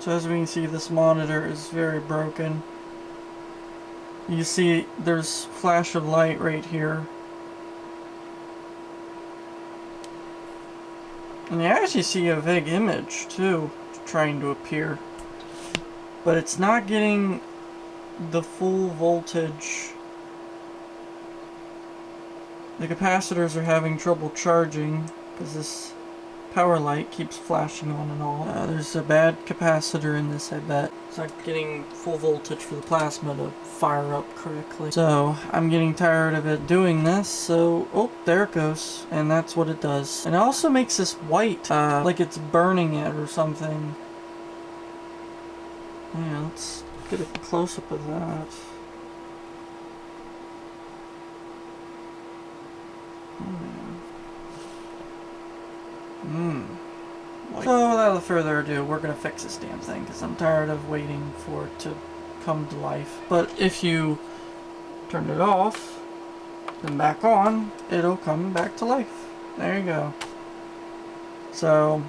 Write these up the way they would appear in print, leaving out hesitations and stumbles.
So as we can see, this monitor is very broken. You see there's flash of light right here. And you actually see a vague image too trying to appear. But it's not getting the full voltage. The capacitors are having trouble charging because this power light keeps flashing on and off. There's a bad capacitor in this, I bet. It's not getting full voltage for the plasma to fire up correctly. So I'm getting tired of it doing this, so oh, there it goes. And that's what it does. And it also makes this white, like it's burning it or something. Yeah, let's get a close-up of that. So without further ado, we're gonna fix this damn thing because I'm tired of waiting for it to come to life. But if you turn it off, then back on, it'll come back to life. There you go. So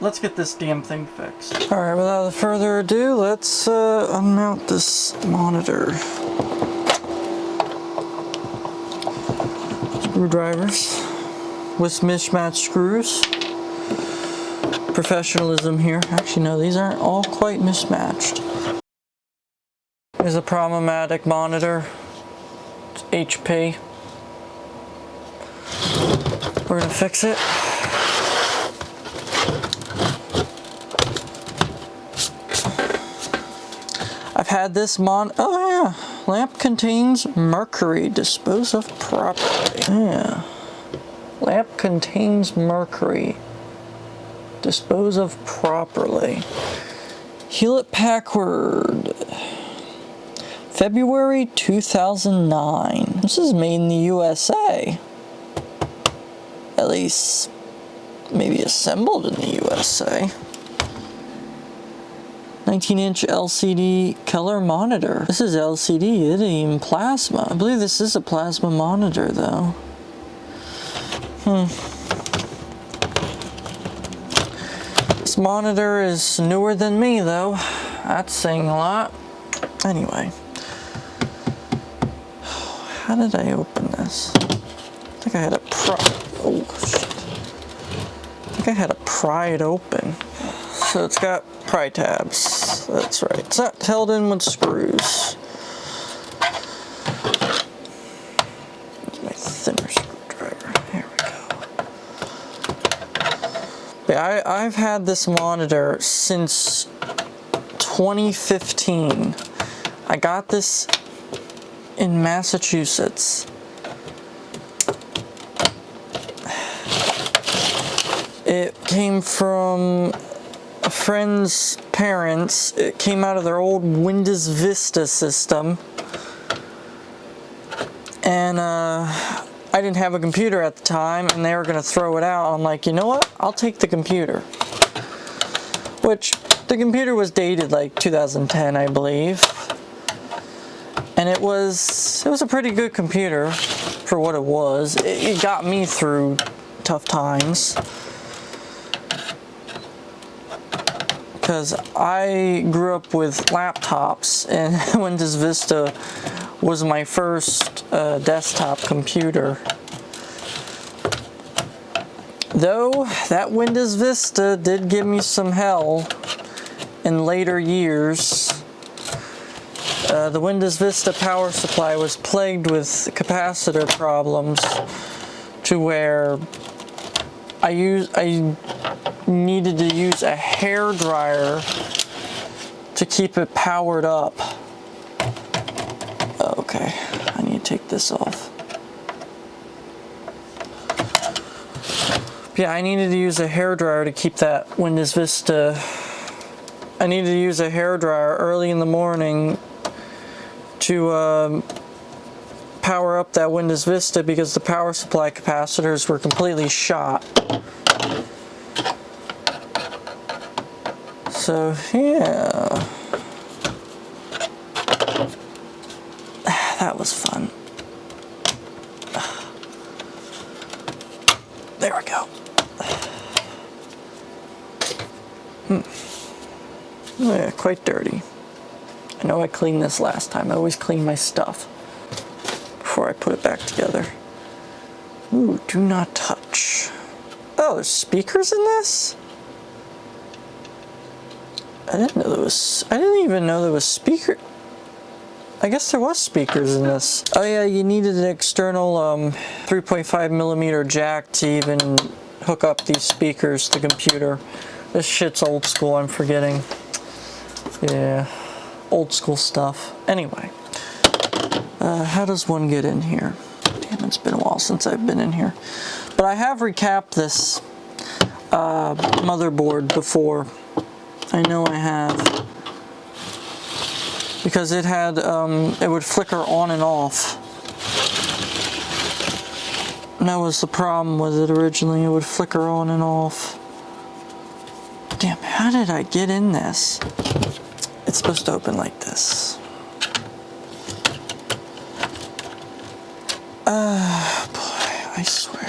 let's get this damn thing fixed. Alright, without further ado, let's unmount this monitor. Screwdrivers with mismatched screws. Professionalism here. Actually, no, these aren't all quite mismatched. Here's a problematic monitor. It's HP. We're gonna fix it. I've had this oh yeah, lamp contains mercury. Dispose of properly. Yeah. Lamp contains mercury. Dispose of properly. Hewlett Packard. February 2009. This is made in the USA. At least, maybe assembled in the USA. 19-inch LCD color monitor. This is LCD, it isn't even plasma. I believe this is a plasma monitor though. This monitor is newer than me though. That's saying a lot. Anyway. How did I open this? I think I had to I had to pry it open. So it's got pry tabs. That's right. It's not held in with screws. That's my thinner screwdriver. Here we go. Yeah, I've had this monitor since 2015. I got this in Massachusetts. It came from a friend's parents. It came out of their old Windows Vista system. And I didn't have a computer at the time, and they were going to throw it out. I'm like, you know what? I'll take the computer. Which, the computer was dated like 2010, I believe. And it was a pretty good computer for what it was. It got me through tough times. Because I grew up with laptops, and Windows Vista was my first desktop computer. Though that Windows Vista did give me some hell in later years. The Windows Vista power supply was plagued with capacitor problems to where I needed to use a hair dryer to keep it powered up. Okay, I need to take this off. Yeah, I needed to use a hair dryer to keep that Windows Vista. I needed to use a hair dryer early in the morning to power up that Windows Vista because the power supply capacitors were completely shot. So, yeah. That was fun. There we go. yeah, quite dirty. I know I cleaned this last time. I always clean my stuff before I put it back together. Ooh, do not touch. Oh, there's speakers in this? I didn't even know there was speaker. I guess there was speakers in this. Oh yeah, you needed an external 3.5 millimeter jack to even hook up these speakers to the computer. This shit's old school, I'm forgetting. Yeah, old school stuff. Anyway, how does one get in here? Damn, it's been a while since I've been in here. But I have recapped this motherboard before. I know I have. Because it had, it would flicker on and off. And that was the problem with it originally. It would flicker on and off. Damn, how did I get in this? It's supposed to open like this. Boy, I swear.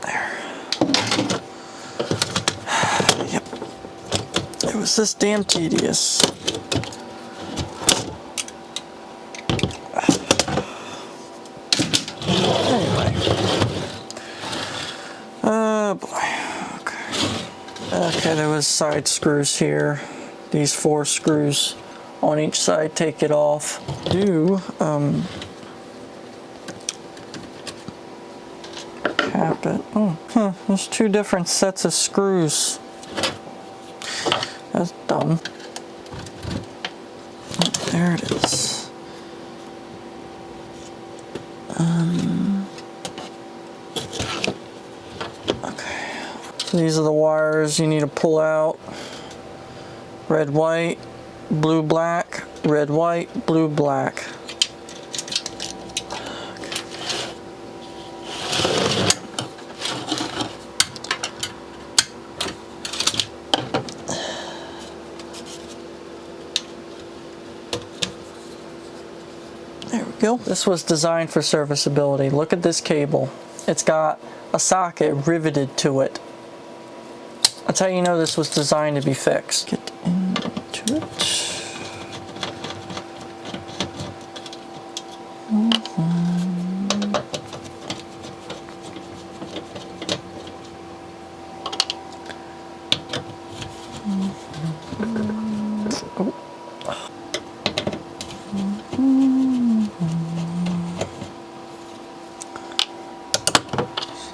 There. Yep. It was this damn tedious. Anyway. Oh boy. Okay. Okay, there was side screws here. These 4 screws on each side, take it off. Cap it. Oh, huh, there's 2 different sets of screws. That's dumb. Oh, there it is. Okay. So these are the wires you need to pull out. Red, white, blue, black, red, white, blue, black. There we go. This was designed for serviceability. Look at this cable. It's got a socket riveted to it. That's how you know this was designed to be fixed. Get into it.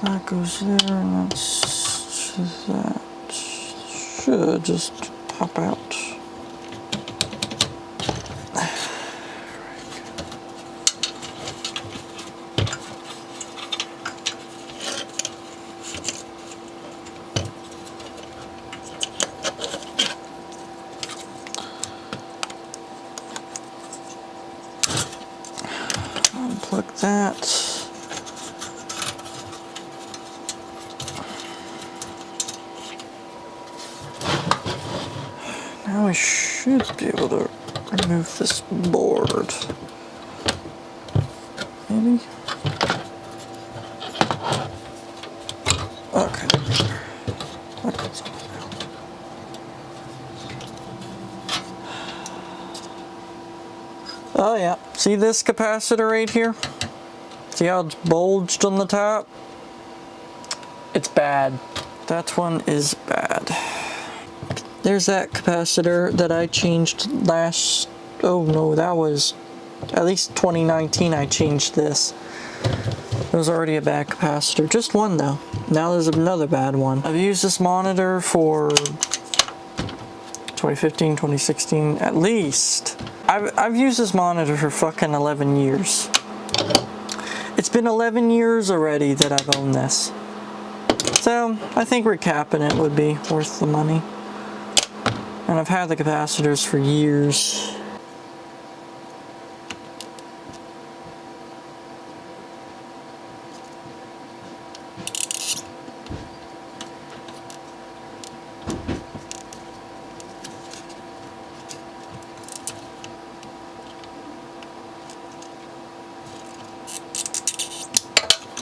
That goes there, and that should just pop out. Unplug that. Now I should be able to remove this board. Maybe? Okay. That goes off now. Oh yeah. See this capacitor right here? See how it's bulged on the top? It's bad. That one is bad. There's that capacitor that I changed last, oh no, that was at least 2019 I changed this. It was already a bad capacitor, just one though. Now there's another bad one. I've used this monitor for 2015, 2016, at least. I've used this monitor for fucking 11 years. It's been 11 years already that I've owned this. So I think recapping it would be worth the money. And I've had the capacitors for years.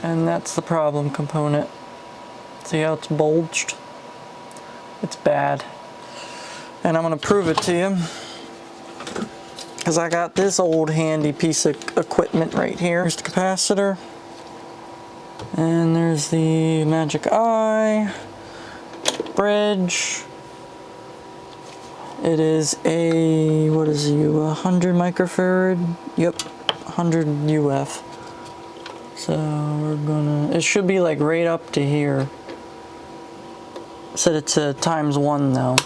And that's the problem component. See how it's bulged? It's bad. And I'm gonna prove it to you, because I got this old handy piece of equipment right here. Here's the capacitor. And there's the magic eye. Bridge. It is a, what is it, 100 microfarad? Yep, 100 UF. So we're gonna, it should be like right up to here. Set it to ×1 though.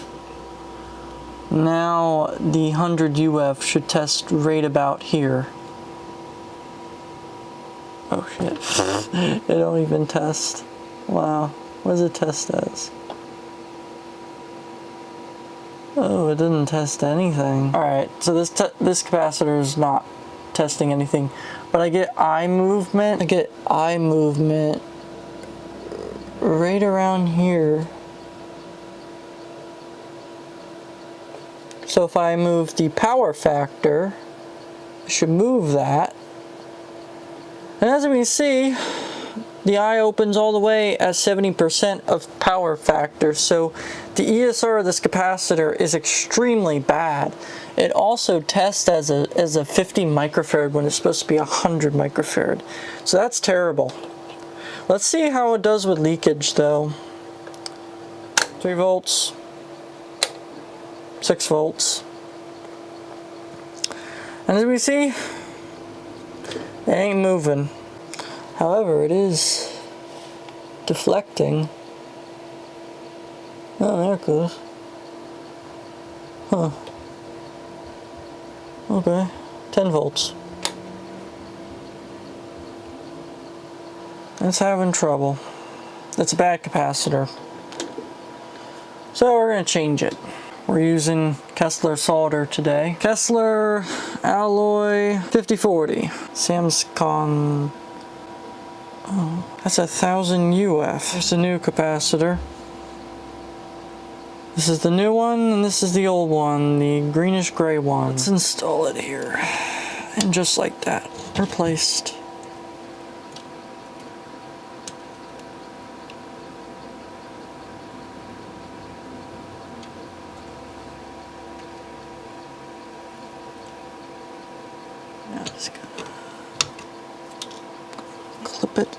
Now the 100 UF should test right about here. Oh shit, it don't even test. Wow, what does it test as? Oh, it didn't test anything. Alright, so this capacitor is not testing anything, but I get eye movement. I get eye movement right around here. So if I move the power factor, I should move that. And as we can see, the eye opens all the way at 70% of power factor, so the ESR of this capacitor is extremely bad. It also tests as a 50 microfarad when it's supposed to be 100 microfarad. So that's terrible. Let's see how it does with leakage though. 3 volts, 6 volts. And as we see, it ain't moving. However, it is deflecting. Oh, there it goes. Huh. Okay. 10 volts. It's having trouble. It's a bad capacitor. So we're going to change it. We're using Kessler solder today. Kessler alloy 5040. Samscon. Oh, that's 1000 UF. There's a new capacitor. This is the new one, and this is the old one, the greenish gray one. Let's install it here. And just like that, replaced. Now just gonna clip it.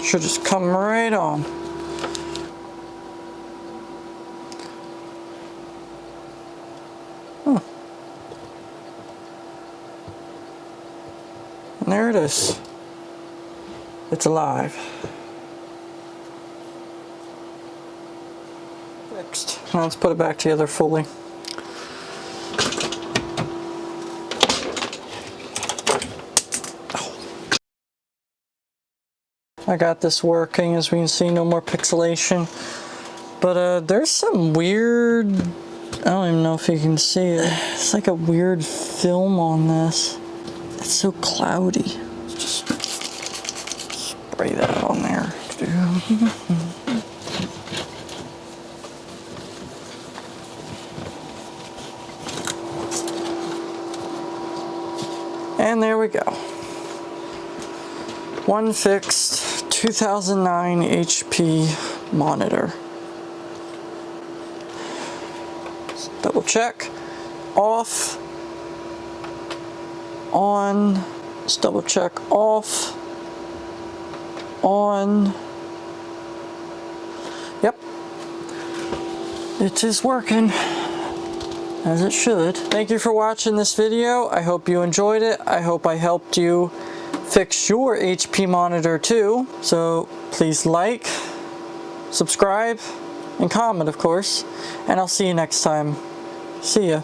Should just come right on. Huh. And there it is. It's alive. Fixed. Now let's put it back together fully. I got this working, as we can see, no more pixelation. But there's some weird, I don't even know if you can see it. It's like a weird film on this. It's so cloudy. Let's just spray that on there. And there we go. One fixed 2009 HP monitor. Let's double check. Off. On. Let's double check. Off. On. Yep. It is working. As it should. Thank you for watching this video. I hope you enjoyed it. I hope I helped you fix your HP monitor too. So please like, subscribe, and comment, of course. And I'll see you next time. See ya.